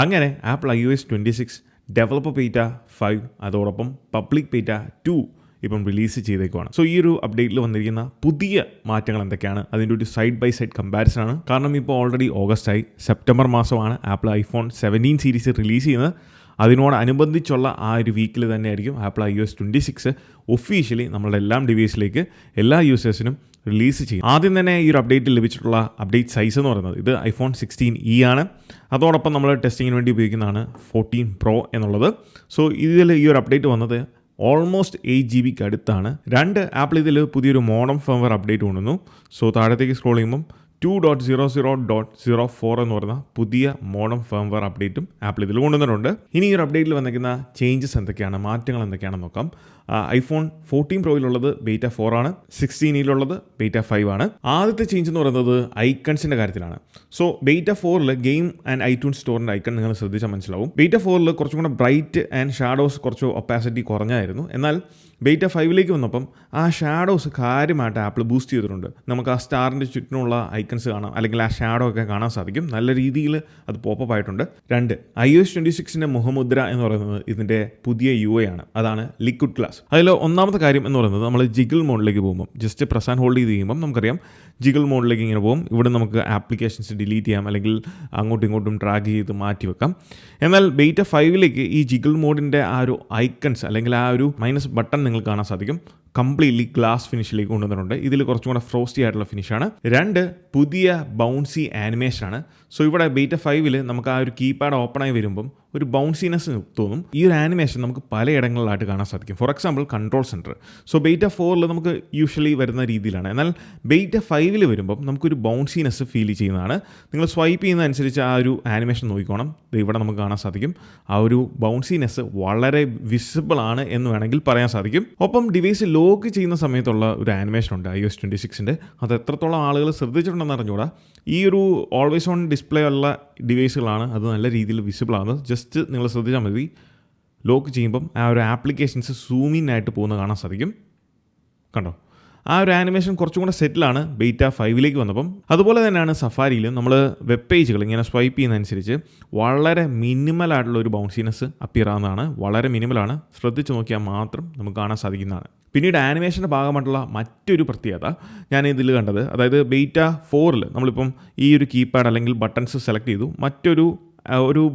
അങ്ങനെ apple iOS 26 developer beta 5 അതോടൊപ്പം public beta 2 ഇപ്പം റിലീസ് ചെയ്തേക്കുവാണ്. സോ ഈ ഒരു അപ്ഡേറ്റിൽ വന്നിരിക്കുന്ന പുതിയ മാറ്റങ്ങൾ എന്തൊക്കെയാണ്, അതിൻ്റെ ഒരു സൈഡ് ബൈ സൈഡ് കമ്പാരിസൺ ആണ്. കാരണം ഇപ്പോൾ ഓൾറെഡി ഓഗസ്റ്റായി, സെപ്റ്റംബർ മാസമാണ് ആപ്പിൾ iPhone 17 സീരീസ് റിലീസ് ചെയ്യുന്നത്. അതിനോടനുബന്ധിച്ചുള്ള ആ ഒരു വീക്കിൽ തന്നെയായിരിക്കും ആപ്പിൾ iOS 26 ഒഫീഷ്യലി നമ്മളുടെ എല്ലാം ഡിവൈസിലേക്ക് എല്ലാ യൂസേഴ്സിനും റിലീസ് ചെയ്യും. ആദ്യം തന്നെ ഈ ഒരു അപ്ഡേറ്റിൽ ലഭിച്ചിട്ടുള്ള അപ്ഡേറ്റ് സൈസ് എന്ന് പറയുന്നത് ഇത് iPhone 16e ആണ്. അതോടൊപ്പം നമ്മൾ ടെസ്റ്റിങ്ങിന് വേണ്ടി ഉപയോഗിക്കുന്നതാണ് 14 Pro എന്നുള്ളത്. സോ ഇതിൽ ഈ ഒരു അപ്ഡേറ്റ് വന്നത് ഓൾമോസ്റ്റ് 8 GB അടുത്താണ്. ആപ്പിൾ ഇതിൽ പുതിയൊരു മോഡം ഫേംവെയർ അപ്ഡേറ്റ് കൊണ്ടുവന്നു. സോ താഴത്തേക്ക് സ്ക്രോൾ ചെയ്യുമ്പം 2.00.04 എന്ന് പറയുന്ന പുതിയ മോഡം ഫേംവെയർ അപ്ഡേറ്റും ആപ്പിൾ ഇതിൽ കൊണ്ടുവന്നിട്ടുണ്ട്. ഇനി ഈ ഒരു അപ്ഡേറ്റിൽ വന്നിരിക്കുന്ന ചേഞ്ചസ് എന്തൊക്കെയാണ്, മാറ്റങ്ങൾ എന്തൊക്കെയാണെന്ന് നോക്കാം. iPhone 14 Proയിലുള്ളത് ബീറ്റ 4 ആണ്, 16ലുള്ളത് ബീറ്റ 5 ആണ്. ആദ്യത്തെ ചേഞ്ച് എന്ന് പറയുന്നത് ഐക്കൺസിൻ്റെ കാര്യത്തിലാണ്. സോ ബീറ്റ 4ൽ ഗെയിം ആൻഡ് ഐട്യൂൺസ് സ്റ്റോറിൻ്റെ ഐക്കൺ നിങ്ങൾ ശ്രദ്ധിച്ചാൽ മനസ്സിലാവും. ബീറ്റ 4ൽ കുറച്ചും കൂടെ ബ്രൈറ്റ് ആൻഡ് ഷാഡോസ് കുറച്ച് ഒപ്പാസിറ്റി കുറഞ്ഞായിരുന്നു. എന്നാൽ ബീറ്റ 5ലേക്ക് വന്നപ്പം ആ ഷാഡോസ് കാര്യമായിട്ട് ആപ്പിൾ ബൂസ്റ്റ് ചെയ്തിട്ടുണ്ട്. നമുക്ക് ആ സ്റ്റാറിൻ്റെ ചുറ്റിനുള്ള ഐക്കൺസ് കാണാം, അല്ലെങ്കിൽ ആ ഷാഡോ ഒക്കെ കാണാൻ സാധിക്കും. നല്ല രീതിയിൽ അത് പോപ്പപ്പ് ആയിട്ടുണ്ട്. iOS 26ൻ്റെ മുഖമുദ്ര എന്ന് പറയുന്നത് ഇതിൻ്റെ പുതിയ UI ആണ്. അതാണ് ലിക്വിഡ് ഗ്ലാസ്. അതിൽ ഒന്നാമത്തെ കാര്യം എന്ന് പറയുന്നത് നമ്മൾ ജിഗിൾ മോഡിലേക്ക് പോകുമ്പോൾ ജസ്റ്റ് പ്രസ് ആൻഡ് ഹോൾഡ് ചെയ്ത് കഴിയുമ്പം നമുക്കറിയാം ജിഗിൾ മോഡിലേക്ക് ഇങ്ങനെ പോകും. ഇവിടെ നമുക്ക് ആപ്ലിക്കേഷൻസ് ഡിലീറ്റ് ചെയ്യാം, അല്ലെങ്കിൽ അങ്ങോട്ടും ഇങ്ങോട്ടും ഡ്രാഗ് ചെയ്ത് മാറ്റി വെക്കാം. എന്നാൽ ബീറ്റ 5ലേക്ക് ഈ ജിഗിൾ മോഡിൻ്റെ ആ ഒരു ഐക്കൺസ് അല്ലെങ്കിൽ ആ ഒരു മൈനസ് ബട്ടൺ നിങ്ങൾക്ക് കാണാൻ സാധിക്കും. കംപ്ലീറ്റ്ലി ഗ്ലാസ് ഫിനിഷിലേക്ക് കൊണ്ടുവന്നിട്ടുണ്ട്. ഇതിൽ കുറച്ചും കൂടെ ഫ്രോസ്റ്റി ആയിട്ടുള്ള ഫിനിഷാണ്. പുതിയ ബൗൺസി ആനിമേഷനാണ്. സോ ഇവിടെ ബീറ്റ 5ൽ നമുക്ക് ആ ഒരു കീപാഡ് ഓപ്പണായി വരുമ്പം ഒരു ബൗൺസിനെസ് തോന്നും. ഈ ഒരു ആനിമേഷൻ നമുക്ക് പലയിടങ്ങളിലായിട്ട് കാണാൻ സാധിക്കും. For example control center. So beta 4ൽ നമുക്ക് യൂഷ്വലി വരുന്ന രീതിയിലാണ്. എന്നാൽ ബീറ്റ 5ൽ വരുമ്പം നമുക്കൊരു ബൗൺസിനെസ് ഫീൽ ചെയ്യുന്നതാണ്. നിങ്ങൾ സ്വൈപ്പ് ചെയ്യുന്നതനുസരിച്ച് ആ ഒരു ആനിമേഷൻ നോക്കിക്കോണം. ഇവിടെ നമുക്ക് കാണാൻ സാധിക്കും ആ ഒരു ബൗൺസിനെസ് വളരെ വിസിബിൾ ആണ് എന്ന് വേണമെങ്കിൽ പറയാൻ സാധിക്കും. ഒപ്പം ഡിവൈസ് ലോക്ക് ചെയ്യുന്ന സമയത്തുള്ള ഒരു ആനിമേഷൻ ഉണ്ട് iOS 26ൻ്റെ. അത് എത്രത്തോളം ആളുകൾ ശ്രദ്ധിച്ചിട്ടുണ്ടെന്ന് അറിഞ്ഞുകൂടാ. ഈ ഒരു ഓൾവേസ് ഓൺ ഡിസ്പ്ലേ ഉള്ള ഡിവൈസുകളാണ് അത് നല്ല രീതിയിൽ വിസിബിൾ ആകുന്നത്. ജസ്റ്റ് നിങ്ങൾ ശ്രദ്ധിച്ചാൽ മതി, ലോക്ക് ചെയ്യുമ്പം ആ ഒരു ആപ്ലിക്കേഷൻസ് സൂമിൻ ആയിട്ട് പോകുന്നത് കാണാൻ സാധിക്കും. കണ്ടോ, ആ ഒരു ആനിമേഷൻ കുറച്ചും കൂടെ സെറ്റിലാണ് ബീറ്റ 5ലേക്ക് വന്നപ്പം. അതുപോലെ തന്നെയാണ് സഫാരിയിൽ നമ്മൾ വെബ് പേജുകൾ ഇങ്ങനെ സ്വൈപ്പ് ചെയ്യുന്നതനുസരിച്ച് വളരെ മിനിമലായിട്ടുള്ള ഒരു ബൗൺസിനെസ് അപ്പിയർ ആവുന്നതാണ്. വളരെ മിനിമലാണ്, ശ്രദ്ധിച്ച് നോക്കിയാൽ മാത്രം നമുക്ക് കാണാൻ സാധിക്കുന്നതാണ്. പിന്നീട് ആനിമേഷൻ്റെ ഭാഗമായിട്ടുള്ള മറ്റൊരു പ്രത്യേകത ഞാൻ ഇതിൽ കണ്ടത്, അതായത് ബീറ്റ 4ൽ നമ്മളിപ്പം ഈ ഒരു കീപാഡ് അല്ലെങ്കിൽ ബട്ടൺസ് സെലക്ട് ചെയ്തു, മറ്റൊരു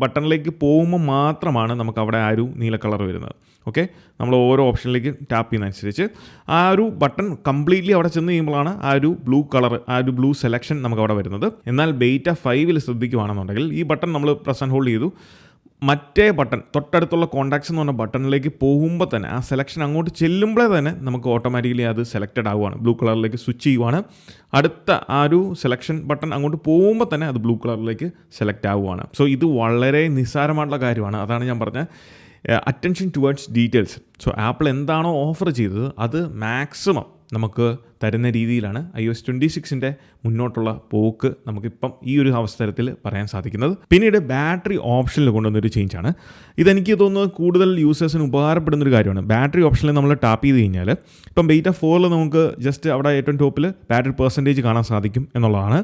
ബട്ടണിലേക്ക് പോകുമ്പോൾ മാത്രമാണ് നമുക്ക് അവിടെ ആ ഒരു നീല കളർ വരുന്നത്. ഓക്കെ, നമ്മൾ ഓരോ ഓപ്ഷനിലേക്ക് ടാപ്പ് ചെയ്യുന്നതനുസരിച്ച് ആ ഒരു ബട്ടൺ കംപ്ലീറ്റ്ലി അവിടെ ചെന്ന് കഴിയുമ്പോഴാണ് ആ ഒരു ബ്ലൂ കളർ, ആ ഒരു ബ്ലൂ സെലക്ഷൻ നമുക്ക് അവിടെ വരുന്നത്. എന്നാൽ ബീറ്റ 5ൽ ശ്രദ്ധിക്കുകയാണെന്നുണ്ടെങ്കിൽ ഈ ബട്ടൺ നമ്മൾ പ്രസ് ആൻഡ് ഹോൾഡ് ചെയ്തു, മറ്റേ ബട്ടൺ തൊട്ടടുത്തുള്ള കോൺടാക്ട്സ് എന്ന് പറഞ്ഞ ബട്ടണിലേക്ക് പോകുമ്പോൾ തന്നെ ആ സെലക്ഷൻ അങ്ങോട്ട് ചെല്ലുമ്പോഴേ തന്നെ നമുക്ക് ഓട്ടോമാറ്റിക്കലി അത് സെലക്റ്റഡ് ആവുകയാണ്, ബ്ലൂ കളറിലേക്ക് സ്വിച്ച് ചെയ്യുവാണ്. അടുത്ത ആ ഒരു സെലക്ഷൻ ബട്ടൺ അങ്ങോട്ട് പോകുമ്പോൾ തന്നെ അത് ബ്ലൂ കളറിലേക്ക് സെലക്ട് ആവുകയാണ്. സോ ഇത് വളരെ നിസ്സാരമായിട്ടുള്ള കാര്യമാണ്. അതാണ് ഞാൻ പറഞ്ഞ attention towards details. So apple എന്താണോ ഓഫർ ചെയ്തത് അത് മാക്സിമം നമുക്ക് തരുന്ന രീതിയിലാണ് iOS 26ൻ്റെ മുന്നോട്ടുള്ള പോക്ക് നമുക്കിപ്പം ഈ ഒരു അവസരത്തിൽ പറയാൻ സാധിക്കുന്നത്. പിന്നീട് ബാറ്ററി ഓപ്ഷനിൽ കൊണ്ടുവന്നൊരു ചേഞ്ചാണ്. ഇതെനിക്ക് തോന്നുന്നത് കൂടുതൽ യൂസേഴ്സിന് ഉപകാരപ്പെടുന്നൊരു കാര്യമാണ്. ബാറ്ററി ഓപ്ഷനിൽ നമ്മൾ ടാപ്പ് ചെയ്ത് കഴിഞ്ഞാൽ ഇപ്പം ബീറ്റ 4ൽ നമുക്ക് ജസ്റ്റ് അവിടെ ഏറ്റവും ടോപ്പിൽ ബാറ്ററി പെർസെൻറ്റേജ് കാണാൻ സാധിക്കും എന്നുള്ളതാണ്.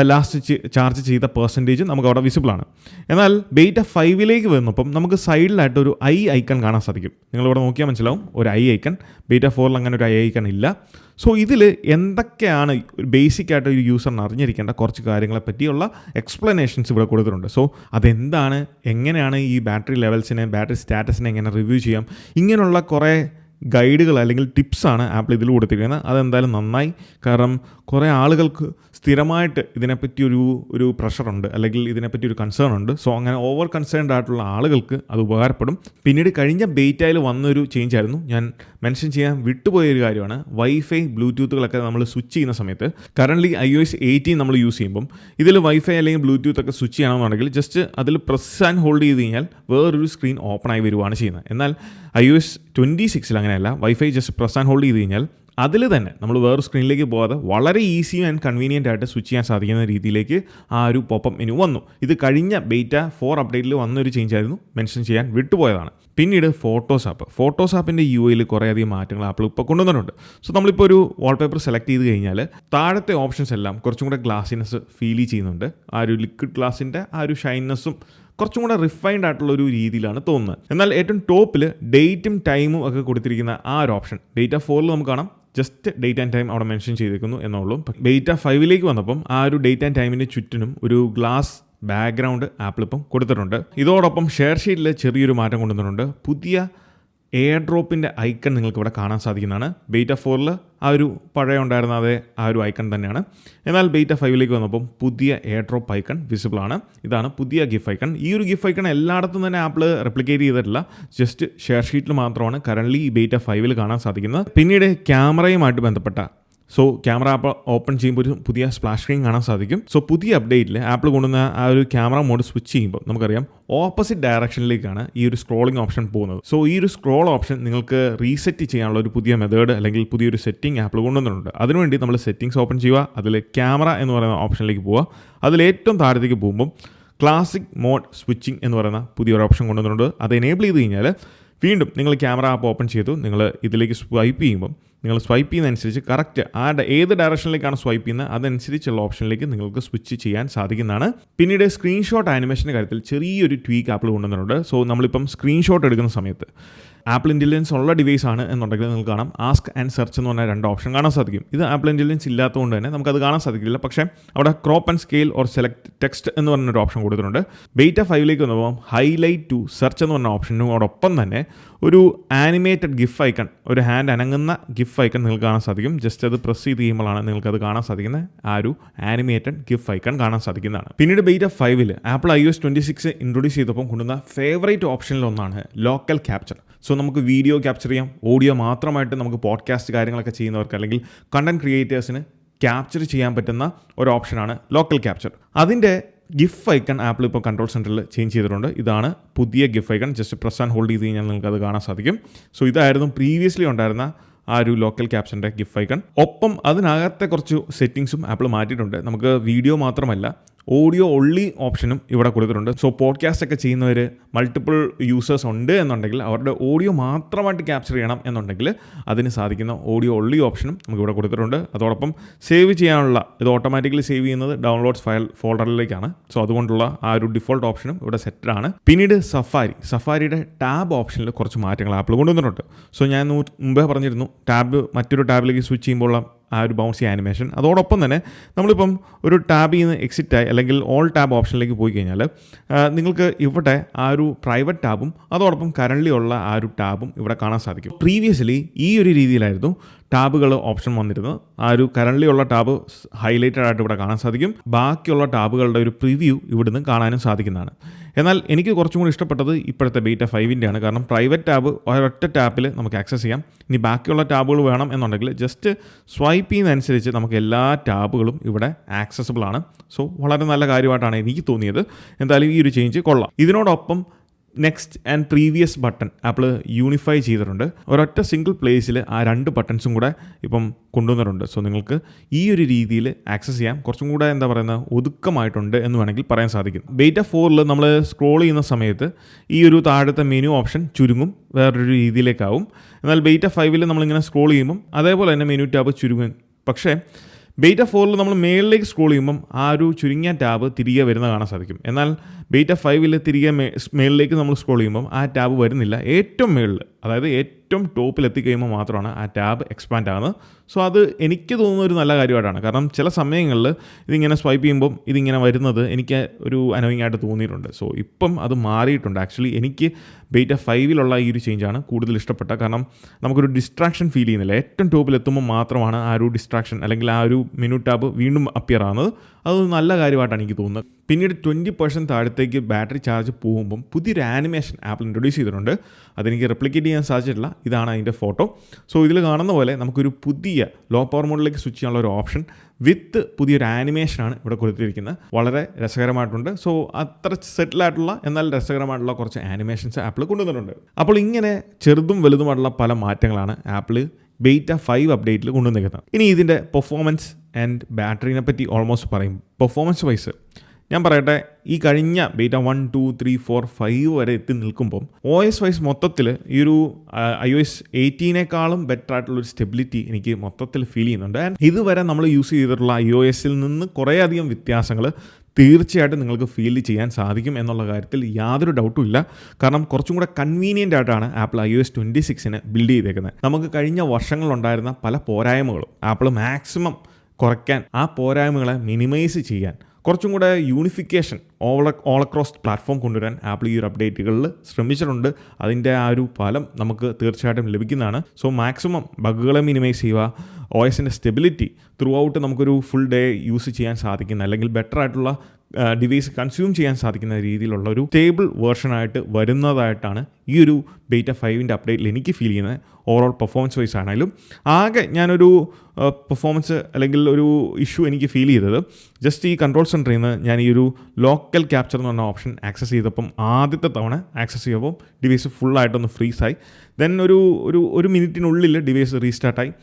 ലാസ്റ്റ് ചാർജ് ചെയ്ത പെർസെൻറ്റേജ് നമുക്ക് അവിടെ വിസിബിളാണ്. എന്നാൽ ബീറ്റ 5ലേക്ക് വന്നപ്പം നമുക്ക് സൈഡിലായിട്ട് ഒരു ഐക്കൺ കാണാൻ സാധിക്കും. നിങ്ങളിവിടെ നോക്കിയാൽ മനസ്സിലാവും, ഒരു ഐക്കൺ. ബീറ്റ 4ൽ അങ്ങനെ ഒരു ഐക്കൺ ഇല്ല. സോ ഇതിൽ എന്തൊക്കെയാണ് ബേസിക് ആയിട്ട് ഒരു യൂസറിന് അറിഞ്ഞിരിക്കേണ്ട കുറച്ച് കാര്യങ്ങളെ പറ്റിയുള്ള എക്സ്പ്ലനേഷൻസ് ഇവിടെ കൊടുത്തിട്ടുണ്ട്. സോ അതെന്താണ്, എങ്ങനെയാണ് ഈ ബാറ്ററി ലെവൽസിനെ, ബാറ്ററി സ്റ്റാറ്റസിനെ എങ്ങനെ റിവ്യൂ ചെയ്യാം, ഇങ്ങനെയുള്ള കുറേ ഗൈഡുകൾ അല്ലെങ്കിൽ ടിപ്സാണ് ആപ്പിൾ ഇതിൽ കൊടുത്തിരിക്കുന്നത്. അതെന്തായാലും നന്നായി. കാരണം കുറേ ആളുകൾക്ക് സ്ഥിരമായിട്ട് ഇതിനെപ്പറ്റി ഒരു പ്രഷറുണ്ട്, അല്ലെങ്കിൽ ഇതിനെപ്പറ്റി ഒരു കൺസേൺ ഉണ്ട്. സോ അങ്ങനെ ഓവർ കൺസേൺഡ് ആയിട്ടുള്ള ആളുകൾക്ക് അത് ഉപകാരപ്പെടും. പിന്നീട് കഴിഞ്ഞ ബീറ്റയിൽ വന്നൊരു ചേഞ്ച് ആയിരുന്നു, ഞാൻ മെൻഷൻ ചെയ്യാൻ വിട്ടുപോയൊരു കാര്യമാണ്. വൈഫൈ ബ്ലൂടൂത്തുകളൊക്കെ നമ്മൾ സ്വിച്ച് ചെയ്യുന്ന സമയത്ത് കറൻ്റ്ലി iOS 18 നമ്മൾ യൂസ് ചെയ്യുമ്പം ഇതിൽ വൈഫൈ അല്ലെങ്കിൽ ബ്ലൂടൂത്ത് ഒക്കെ സ്വിച്ച് ചെയ്യണമെന്നുണ്ടെങ്കിൽ ജസ്റ്റ് അതിൽ പ്രസ് ആൻഡ് ഹോൾഡ് ചെയ്ത് കഴിഞ്ഞാൽ വേറൊരു സ്ക്രീൻ ഓപ്പണായി വരുവാണ് ചെയ്യുന്നത്. എന്നാൽ iOS 26ൽ അങ്ങനെയല്ല. Wifi just press and hold ചെയ്ത് കഴിഞ്ഞാൽ അതിൽ തന്നെ നമ്മൾ വേറെ സ്ക്രീനിലേക്ക് പോകാതെ വളരെ ഈസിയും ആൻഡ് കൺവീനിയൻ്റ് ആയിട്ട് സ്വിച്ച് ചെയ്യാൻ സാധിക്കുന്ന രീതിയിലേക്ക് ആ ഒരു പോപ്പപ്പ് മെനു വന്നു. ഇത് ബീറ്റ 4 അപ്ഡേറ്റിൽ വന്നൊരു ചേഞ്ച് ആയിരുന്നു, മെൻഷൻ ചെയ്യാൻ വിട്ടുപോയതാണ്. പിന്നീട് ഫോട്ടോസ് ആപ്പിൻ്റെ UIയിൽ കുറേയധികം മാറ്റങ്ങൾ ആപ്പിൾ ഇപ്പോൾ കൊണ്ടുവന്നിട്ടുണ്ട്. സോ നമ്മളിപ്പോൾ ഒരു വാൾപേപ്പർ സെലക്ട് ചെയ്ത് കഴിഞ്ഞാൽ താഴത്തെ ഓപ്ഷൻസ് എല്ലാം കുറച്ചും കൂടെ ഗ്ലാസിനെസ് ഫീൽ ചെയ്യുന്നുണ്ട്. ആ ഒരു ലിക്വിഡ് ഗ്ലാസിൻ്റെ ആ ഒരു ഷൈനെസ്സും കുറച്ചും കൂടെ റിഫൈൻഡ് ആയിട്ടുള്ള ഒരു രീതിയിലാണ് തോന്നുന്നത്. എന്നാൽ ഏറ്റവും ടോപ്പിൽ ഡേറ്റും ടൈമും ഒക്കെ കൊടുത്തിരിക്കുന്ന ആ ഒരു ഓപ്ഷൻ ബീറ്റ 4 നമുക്ക് കാണാം. ജസ്റ്റ് ഡേറ്റ് ആൻഡ് ടൈം അവിടെ മെൻഷൻ ചെയ്തേക്കുന്നു എന്നുള്ളൂ. ബീറ്റ 5 വന്നപ്പം ആ ഒരു ഡേറ്റ് ആൻഡ് ടൈമിൻ്റെ ചുറ്റിനും ഒരു ഗ്ലാസ് ബാക്ക്ഗ്രൗണ്ട് ആപ്പിൾ ഇപ്പം കൊടുത്തിട്ടുണ്ട്. ഇതോടൊപ്പം ഷെയർ ഷീറ്റിൽ ചെറിയൊരു മാറ്റം കൊണ്ടുവന്നിട്ടുണ്ട്. പുതിയ എയർ ഡ്രോപ്പിൻ്റെ ഐക്കൺ നിങ്ങൾക്ക് ഇവിടെ കാണാൻ സാധിക്കുന്നതാണ്. ബീറ്റ 4 ആ ഒരു പഴയ ഉണ്ടായിരുന്ന അതേ ആ ഒരു ഐക്കൺ തന്നെയാണ്. എന്നാൽ ബീറ്റ 5 വന്നപ്പം പുതിയ എയർ ഡ്രോപ്പ് ഐക്കൺ വിസിബിൾ ആണ്. ഇതാണ് പുതിയ ഗിഫ് ഐക്കൺ. ഈ ഒരു ഗിഫ് ഐക്കൺ എല്ലായിടത്തും തന്നെ ആപ്പിൾ റെപ്ലിക്കേറ്റ് ചെയ്തിട്ടില്ല. ജസ്റ്റ് ഷെയർ ഷീറ്റിൽ മാത്രമാണ് കറൻറ്റ്ലി ഈ ബീറ്റ 5 കാണാൻ സാധിക്കുന്നത്. പിന്നീട് ക്യാമറയുമായിട്ട് ബന്ധപ്പെട്ട ക്യാമറ ആപ്പ് ഓപ്പൺ ചെയ്യുമ്പോൾ ഒരു പുതിയ സ്പ്ലാഷ് സ്ക്രീൻ കാണാൻ സാധിക്കും. പുതിയ അപ്ഡേറ്റിൽ ആപ്പിൾ കൊണ്ടുവന്ന ആ ഒരു ക്യാമറ മോഡ് സ്വിച്ച് ചെയ്യുമ്പോൾ നമുക്കറിയാം ഓപ്പോസിറ്റ് ഡയറക്ഷനിലേക്കാണ് ഈ ഒരു സ്ക്രോളിംഗ് ഓപ്ഷൻ പോകുന്നത്. ഈ ഒരു സ്ക്രോൾ ഓപ്ഷൻ നിങ്ങൾക്ക് റീസെറ്റ് ചെയ്യാനുള്ള ഒരു പുതിയ മെത്തേഡ് അല്ലെങ്കിൽ പുതിയൊരു സെറ്റിംഗ് ആപ്പിൾ കൊണ്ടുവന്നിട്ടുണ്ട്. അതിനുവേണ്ടി നമ്മൾ സെറ്റിംഗ്സ് ഓപ്പൺ ചെയ്യുക, അതിൽ ക്യാമറ എന്ന് പറയുന്ന ഓപ്ഷനിലേക്ക് പോവുക. അതിലേറ്റവും താഴത്തേക്ക് പോകുമ്പം ക്ലാസിക് മോഡ് സ്വിച്ചിങ് എന്ന് പറയുന്ന പുതിയൊരു ഓപ്ഷൻ കൊണ്ടുവന്നിട്ടുണ്ട്. അത് എനേബിൾ ചെയ്ത് കഴിഞ്ഞാൽ വീണ്ടും നിങ്ങൾ ക്യാമറ ആപ്പ് ഓപ്പൺ ചെയ്തു, നിങ്ങൾ ഇതിലേക്ക് സ്വൈപ്പ് ചെയ്യുമ്പം നിങ്ങൾ സ്വൈപ്പ് ചെയ്യുന്നതനുസരിച്ച് കറക്റ്റ് ഏത് ഡയറക്ഷനിലേക്കാണ് സ്വൈപ്പ് ചെയ്യുന്നത് അതനുസരിച്ചുള്ള ഓപ്ഷനിലേക്ക് നിങ്ങൾക്ക് സ്വിച്ച് ചെയ്യാൻ സാധിക്കുന്നതാണ്. പിന്നീട് സ്ക്രീൻഷോട്ട് ആനിമേഷൻ്റെ കാര്യത്തിൽ ചെറിയൊരു ട്വീക്ക് ആപ്പിൾ കൊണ്ടുവന്നിട്ടുണ്ട്. നമ്മളിപ്പം സ്ക്രീൻഷോട്ട് എടുക്കുന്ന സമയത്ത് ആപ്പിൾ ഇൻ്റലിജൻസ് ഉള്ള ഡിവൈസ് ആണ് എന്നുണ്ടെങ്കിൽ നിങ്ങൾക്ക് കാണാം ആസ്ക് ആൻഡ് സെർച്ച് എന്ന് പറഞ്ഞ 2 ഓപ്ഷൻ കാണാൻ സാധിക്കും. ഇത് ആപ്പിൾ ഇൻ്റലിജൻസ് ഇല്ലാത്തതുകൊണ്ട് തന്നെ നമുക്കത് കാണാൻ സാധിക്കില്ല. പക്ഷേ അവിടെ crop and scale or select text എന്ന് പറഞ്ഞൊരു ഓപ്ഷൻ കൊടുത്തിട്ടുണ്ട്. ബീറ്റ 5 വന്നപ്പോൾ ഹൈലൈറ്റ് ടു സെർച്ച് എന്ന് പറഞ്ഞ ഓപ്ഷനോടൊപ്പം തന്നെ ഒരു ആനിമേറ്റഡ് ഗിഫ് ഐക്കൺ, ഒരു ഹാൻഡ് അനങ്ങുന്ന ഗിഫ് ഐക്കൺ നിങ്ങൾക്ക് കാണാൻ സാധിക്കും. ജസ്റ്റ് അത് പ്രസ് ചെയ്ത് കഴിയുമ്പോഴാണ് നിങ്ങൾക്കത് കാണാൻ സാധിക്കുന്ന ആ ഒരു ആനിമേറ്റഡ് ഗിഫ് ഐക്കൺ കാണാൻ സാധിക്കുന്നതാണ്. പിന്നീട് ബീറ്റ 5 ആപ്പിൾ iOS 26 ഇൻട്രൊഡ്യൂസ് ചെയ്തപ്പോൾ കൊണ്ടുവന്ന ഫേവറേറ്റ് ഓപ്ഷനിലൊന്നാണ് ലോക്കൽ ക്യാപ്ചർ. നമുക്ക് വീഡിയോ ക്യാപ്ചർ ചെയ്യാം, ഓഡിയോ മാത്രമായിട്ട് നമുക്ക് പോഡ്കാസ്റ്റ് കാര്യങ്ങളൊക്കെ ചെയ്യുന്നവർക്ക് അല്ലെങ്കിൽ കണ്ടന്റ് ക്രിയേറ്റേഴ്സിന് ക്യാപ്ചർ ചെയ്യാൻ പറ്റുന്ന ഒരു ഓപ്ഷനാണ് ലോക്കൽ ക്യാപ്ചർ. അതിൻ്റെ ഗിഫ് ഐക്കൺ ആപ്പിൾ ഇപ്പോൾ കൺട്രോൾ സെൻറ്ററിൽ ചേഞ്ച് ചെയ്തിട്ടുണ്ട്. ഇതാണ് പുതിയ GIF icon. Just press and hold ചെയ്ത് കഴിഞ്ഞാൽ നിങ്ങൾക്ക് അത് കാണാൻ സാധിക്കും. ഇതായിരുന്നു പ്രീവിയസ്ലി ഉണ്ടായിരുന്ന ആ ഒരു ലോക്കൽ ക്യാപ്ഷൻ്റെ ഗിഫ് ഐക്കൺ. ഒപ്പം അതിനകത്തെ കുറച്ച് സെറ്റിങ്സും ആപ്പിൾ മാറ്റിയിട്ടുണ്ട്. നമുക്ക് വീഡിയോ മാത്രമല്ല ഓഡിയോ ഒള്ളി ഓപ്ഷനും ഇവിടെ കൊടുത്തിട്ടുണ്ട്. പോഡ്കാസ്റ്റ് ഒക്കെ ചെയ്യുന്നവർ മൾട്ടിപ്പിൾ യൂസേഴ്സ് ഉണ്ട് എന്നുണ്ടെങ്കിൽ അവരുടെ ഓഡിയോ മാത്രമായിട്ട് ക്യാപ്ചർ ചെയ്യണം എന്നുണ്ടെങ്കിൽ അതിന് സാധിക്കുന്ന ഓഡിയോ ഒള്ളി ഓപ്ഷനും നമുക്ക് ഇവിടെ കൊടുത്തിട്ടുണ്ട്. അതോടൊപ്പം സേവ് ചെയ്യാനുള്ള ഇത് ഓട്ടോമാറ്റിക്കലി സേവ് ചെയ്യുന്നത് ഡൗൺലോഡ്സ് ഫയൽ ഫോൾഡറിലേക്കാണ്. അതുകൊണ്ടുള്ള ആ ഒരു ഡിഫോൾട്ട് ഓപ്ഷനും ഇവിടെ സെറ്റാണ്. പിന്നീട് സഫാരിയുടെ ടാബ് ഓപ്ഷനിൽ കുറച്ച് മാറ്റങ്ങൾ ആപ്പിൾ കൊണ്ടുവന്നിട്ടുണ്ട്. ഞാൻ മുമ്പേ പറഞ്ഞിരുന്നു മറ്റൊരു ടാബിലേക്ക് സ്വിച്ച് ചെയ്യുമ്പോൾ ആ ഒരു ബൗൺസി ആനിമേഷൻ. അതോടൊപ്പം തന്നെ നമ്മളിപ്പം ഒരു ടാബിൽ നിന്ന് എക്സിറ്റായി അല്ലെങ്കിൽ ഓൾ ടാബ് ഓപ്ഷനിലേക്ക് പോയി കഴിഞ്ഞാൽ നിങ്ങൾക്ക് ഇവിടെ ആ ഒരു പ്രൈവറ്റ് ടാബും അതോടൊപ്പം കറൻറ്റ്ലി ഉള്ള ആ ഒരു ടാബും ഇവിടെ കാണാൻ സാധിക്കും. പ്രീവിയസ്ലി ഈ ഒരു രീതിയിലായിരുന്നു ടാബുകൾ ഓപ്ഷൻ വന്നിരുന്നത്. ആ ഒരു കറൻറ്റ്ലി ഉള്ള ടാബ് ഹൈലൈറ്റഡ് ആയിട്ട് ഇവിടെ കാണാൻ സാധിക്കും. ബാക്കിയുള്ള ടാബുകളുടെ ഒരു പ്രിവ്യൂ ഇവിടുന്ന് കാണാനും സാധിക്കുന്നതാണ്. എന്നാൽ എനിക്ക് കുറച്ചും കൂടി ഇഷ്ടപ്പെട്ടത് ഇപ്പോഴത്തെ ബീറ്റ 5 കാരണം പ്രൈവറ്റ് ടാബ് ഒരൊറ്റ ടാപ്പിൽ നമുക്ക് ആക്സസ് ചെയ്യാം. ഇനി ബാക്കിയുള്ള ടാബുകൾ വേണം എന്നുണ്ടെങ്കിൽ ജസ്റ്റ് സ്വൈപ്പ് ചെയ്യുന്നതനുസരിച്ച് നമുക്ക് എല്ലാ ടാബുകളും ഇവിടെ ആക്സസിബിൾ ആണ്. വളരെ നല്ല കാര്യമായിട്ടാണ് എനിക്ക് തോന്നിയത്. എന്തായാലും ഈ ഒരു ചേഞ്ച് കൊള്ളാം. ഇതിനോടൊപ്പം next and previous button apple unify ചെയ്തിട്ടുണ്ട്. ഒരൊറ്റ സിംഗിൾ പ്ലേസിൽ ആ 2 ബട്ടൺസും കൂടെ ഇപ്പം കൊണ്ടുവന്നിട്ടുണ്ട്. നിങ്ങൾക്ക് ഈ ഒരു രീതിയിൽ ആക്സസ് ചെയ്യാം. കുറച്ചും കൂടെ ഒതുക്കമായിട്ടുണ്ട് എന്ന് വേണമെങ്കിൽ പറയാൻ സാധിക്കും. ബീറ്റ 4 നമ്മൾ സ്ക്രോൾ ചെയ്യുന്ന സമയത്ത് ഈ ഒരു താഴത്തെ മെനു ഓപ്ഷൻ ചുരുങ്ങും, വേറൊരു രീതിയിലേക്കാവും. എന്നാൽ ബീറ്റ 5 നമ്മളിങ്ങനെ സ്ക്രോൾ ചെയ്യുമ്പം അതേപോലെ തന്നെ മെനു ടാബ് ചുരുങ്ങും. പക്ഷേ ബീറ്റ 4 നമ്മൾ മേളിലേക്ക് സ്ക്രോൾ ചെയ്യുമ്പം ആ ഒരു ചുരുങ്ങിയ ടാബ് തിരികെ വരുന്ന കാണാൻ സാധിക്കും. എന്നാൽ ബീറ്റ 5 തിരികെ മേളിലേക്ക് നമ്മൾ സ്ക്രോൾ ചെയ്യുമ്പം ആ ടാബ് വരുന്നില്ല. ഏറ്റവും മേളിൽ, അതായത് ഏറ്റവും ടോപ്പിൽ എത്തിക്കഴിയുമ്പോൾ മാത്രമാണ് ആ ടാബ് എക്സ്പാൻഡ് ആകുന്നത്. അത് എനിക്ക് തോന്നുന്ന ഒരു നല്ല കാര്യമായിട്ടാണ്. കാരണം ചില സമയങ്ങളിൽ ഇതിങ്ങനെ സ്വൈപ്പ് ചെയ്യുമ്പം ഇതിങ്ങനെ വരുന്നത് എനിക്ക് ഒരു അനോയിങ് ആയിട്ട് തോന്നിയിട്ടുണ്ട്. ഇപ്പം അത് മാറിയിട്ടുണ്ട്. ആക്ച്വലി എനിക്ക് ബീറ്റ 5 ഈ ഒരു ചേഞ്ചാണ് കൂടുതൽ ഇഷ്ടപ്പെട്ട. കാരണം നമുക്കൊരു ഡിസ്ട്രാക്ഷൻ ഫീൽ ചെയ്യുന്നില്ല. ഏറ്റവും ടോപ്പിൽ എത്തുമ്പോൾ മാത്രമാണ് ആ ഒരു ഡിസ്ട്രാക്ഷൻ അല്ലെങ്കിൽ ആ ഒരു മെനു ടാബ് വീണ്ടും അപ്പിയർ ആകുന്നത്. അത് നല്ല കാര്യമായിട്ടാണ് എനിക്ക് തോന്നുന്നത്. പിന്നീട് 20% താഴത്തേക്ക് ബാറ്ററി ചാർജ് പോകുമ്പം പുതിയൊരു ആനിമേഷൻ ആപ്പിൾ ഇൻട്രൊഡ്യൂസ് ചെയ്തിട്ടുണ്ട്. അതെനിക്ക് റെപ്ലിക്കേറ്റ് ചെയ്യാൻ സാധിച്ചിട്ടില്ല. ഇതാണ് അതിൻ്റെ ഫോട്ടോ. ഇതിൽ കാണുന്ന പോലെ നമുക്കൊരു പുതിയ ലോ പവർ മോഡിലേക്ക് സ്വിച്ച് ചെയ്യാനുള്ള ഒരു ഓപ്ഷൻ വിത്ത് പുതിയൊരു ആനിമേഷനാണ് ഇവിടെ കൊടുത്തിരിക്കുന്നത്. വളരെ രസകരമായിട്ടുണ്ട്. അത്ര സെറ്റിലായിട്ടുള്ള എന്നാൽ രസകരമായിട്ടുള്ള കുറച്ച് ആനിമേഷൻസ് ആപ്പിൾ കൊണ്ടുവന്നിട്ടുണ്ട്. അപ്പോൾ ഇങ്ങനെ ചെറുതും വലുതുമായിട്ടുള്ള പല മാറ്റങ്ങളാണ് ആപ്പിൾ ബീറ്റ 5 അപ്ഡേറ്റിൽ കൊണ്ടുവന്നിരിക്കുന്നത്. ഇനി ഇതിൻ്റെ പെർഫോമൻസ് ആൻഡ് ബാറ്ററിനെ പറ്റി ഓൾമോസ്റ്റ് പറയും. പെർഫോമൻസ് വൈസ് ഞാൻ പറയട്ടെ, ഈ കഴിഞ്ഞ ബീറ്റ 1, 2, 3, 4, 5 വരെ എത്തി നിൽക്കുമ്പം OS വൈസ് മൊത്തത്തിൽ ഈ ഒരു iOS 18 ബെറ്റർ ആയിട്ടുള്ളൊരു സ്റ്റെബിലിറ്റി എനിക്ക് മൊത്തത്തിൽ ഫീൽ ചെയ്യുന്നുണ്ട്. ആൻഡ് ഇതുവരെ നമ്മൾ യൂസ് ചെയ്തിട്ടുള്ള iOSൽ നിന്ന് കുറേയധികം വ്യത്യാസങ്ങൾ തീർച്ചയായിട്ടും നിങ്ങൾക്ക് ഫീൽ ചെയ്യാൻ സാധിക്കും എന്നുള്ള കാര്യത്തിൽ യാതൊരു ഡൗട്ടും ഇല്ല. കാരണം കുറച്ചും കൂടെ കൺവീനിയൻ്റ് ആയിട്ടാണ് ആപ്പിൾ iOS 26 ബിൽഡ് ചെയ്തേക്കുന്നത്. നമുക്ക് കഴിഞ്ഞ വർഷങ്ങളിലുണ്ടായിരുന്ന പല പോരായ്മകളും ആപ്പിൾ മാക്സിമം കുറയ്ക്കാൻ, ആ പോരായ്മകളെ മിനിമൈസ് ചെയ്യാൻ, കുറച്ചും കൂടെ യൂണിഫിക്കേഷൻ ഓൾ അക്രോസ് പ്ലാറ്റ്ഫോം കൊണ്ടുവരാൻ ആപ്പിൾ ഈ ഒരു അപ്ഡേറ്റുകളിൽ ശ്രമിച്ചിട്ടുണ്ട്. അതിൻ്റെ ആ ഒരു ഫലം നമുക്ക് തീർച്ചയായിട്ടും ലഭിക്കുന്നതാണ്. സോ മാക്സിമം ബഗ്ഗുകളെ മിനിമൈസ് ചെയ്യുക, OSൻ്റെ സ്റ്റെബിലിറ്റി ത്രൂ ഔട്ട് നമുക്കൊരു ഫുൾ ഡേ യൂസ് ചെയ്യാൻ സാധിക്കുന്ന, അല്ലെങ്കിൽ ബെറ്റർ ആയിട്ടുള്ള ഡിവൈസ് കൺസ്യൂം ചെയ്യാൻ സാധിക്കുന്ന രീതിയിലുള്ള ഒരു സ്റ്റേബിൾ വേർഷനായിട്ട് വരുന്നതായിട്ടാണ് ഈ ഒരു ബീറ്റ 5ൻ്റെ അപ്ഡേറ്റിൽ എനിക്ക് ഫീൽ ചെയ്യുന്നത്. ഓവറോൾ പെർഫോമൻസ് വൈസ് ആണെങ്കിലും ആകെ ഞാനൊരു പെർഫോമൻസ് അല്ലെങ്കിൽ ഒരു ഇഷ്യൂ എനിക്ക് ഫീൽ ചെയ്തത്, ജസ്റ്റ് ഈ കൺട്രോൾ സെൻറ്ററിൽ നിന്ന് ഞാൻ ഈ ഒരു ലോക്കൽ ക്യാപ്ചർ എന്ന് പറഞ്ഞ ഓപ്ഷൻ ആക്സസ് ചെയ്തപ്പം ആദ്യത്തെ തവണ ആക്സസ് ചെയ്തപ്പോൾ ഡിവൈസ് ഫുള്ളായിട്ടൊന്ന് ഫ്രീസായി. ദെൻ ഒരു മിനിറ്റിനുള്ളിൽ ഡിവൈസ് റീസ്റ്റാർട്ടായി.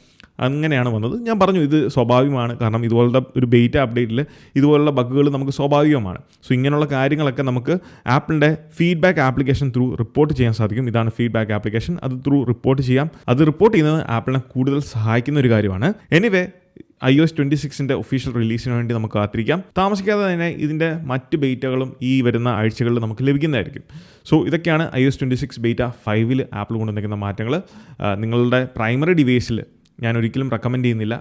അങ്ങനെയാണ് വന്നത്. ഞാൻ പറഞ്ഞു ഇത് സ്വാഭാവികമാണ്, കാരണം ഇതുപോലത്തെ ഒരു ബീറ്റ അപ്ഡേറ്റിൽ ഇതുപോലുള്ള ബഗ്ഗുകൾ നമുക്ക് സ്വാഭാവികമാണ്. സോ ഇങ്ങനെയുള്ള കാര്യങ്ങളൊക്കെ നമുക്ക് ആപ്പിളിൻ്റെ ഫീഡ്ബാക്ക് ആപ്ലിക്കേഷൻ ത്രൂ റിപ്പോർട്ട് ചെയ്യാൻ സാധിക്കും. ഇതാണ് ഫീഡ്ബാക്ക് ആപ്ലിക്കേഷൻ. അത് ത്രൂ റിപ്പോർട്ട് ചെയ്യാം. അത് റിപ്പോർട്ട് ചെയ്യുന്നത് ആപ്പിളിനെ കൂടുതൽ സഹായിക്കുന്ന ഒരു കാര്യമാണ്. എനിവേ iOS 26 ഒഫീഷ്യൽ റിലീസിന് വേണ്ടി നമുക്ക് കാത്തിരിക്കാം. താമസിക്കാതെ തന്നെ ഇതിൻ്റെ മറ്റ് ബീറ്റകളും ഈ വരുന്ന ആഴ്ചകളിൽ നമുക്ക് ലഭിക്കുന്നതായിരിക്കും. സോ ഇതൊക്കെയാണ് iOS 26 ബീറ്റ 5 ആപ്പിൾ കൊണ്ടുവന്നിരിക്കുന്ന മാറ്റങ്ങൾ. നിങ്ങളുടെ പ്രൈമറി ഡിവൈസിൽ ഞാൻ ഒരിക്കലും റെക്കമെൻഡ് ചെയ്യുന്നില്ല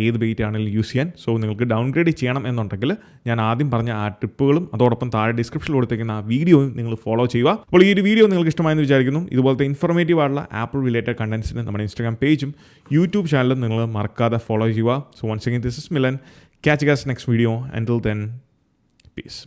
ഏത് ബീറ്റ ആണെങ്കിലും യൂസ് ചെയ്യാൻ. സോ നിങ്ങൾക്ക് ഡൗൺഗ്രേഡ് ചെയ്യണം എന്നുണ്ടെങ്കിൽ ഞാൻ ആദ്യം പറഞ്ഞ ആ ടിപ്പുകളും അതോടൊപ്പം താഴെ ഡിസ്ക്രിപ്ഷനിൽ കൊടുത്തിരിക്കുന്ന ആ വീഡിയോയും നിങ്ങൾ ഫോളോ ചെയ്യുക. അപ്പോൾ ഈ ഒരു വീഡിയോ നിങ്ങൾക്ക് ഇഷ്ടമായെന്ന് വിചാരിക്കുന്നു. ഇതുപോലത്തെ ഇൻഫോർമേറ്റീവ് ആയിട്ടുള്ള ആപ്പിൾ റിലേറ്റഡ് കണ്ടൻസിന് നമ്മുടെ ഇൻസ്റ്റാഗ്രാം പേജും യൂട്യൂബ് ചാനലും നിങ്ങൾ മറക്കാതെ ഫോളോ ചെയ്യുക. So once again this is Milan. Catch you guys next video. Until then, peace.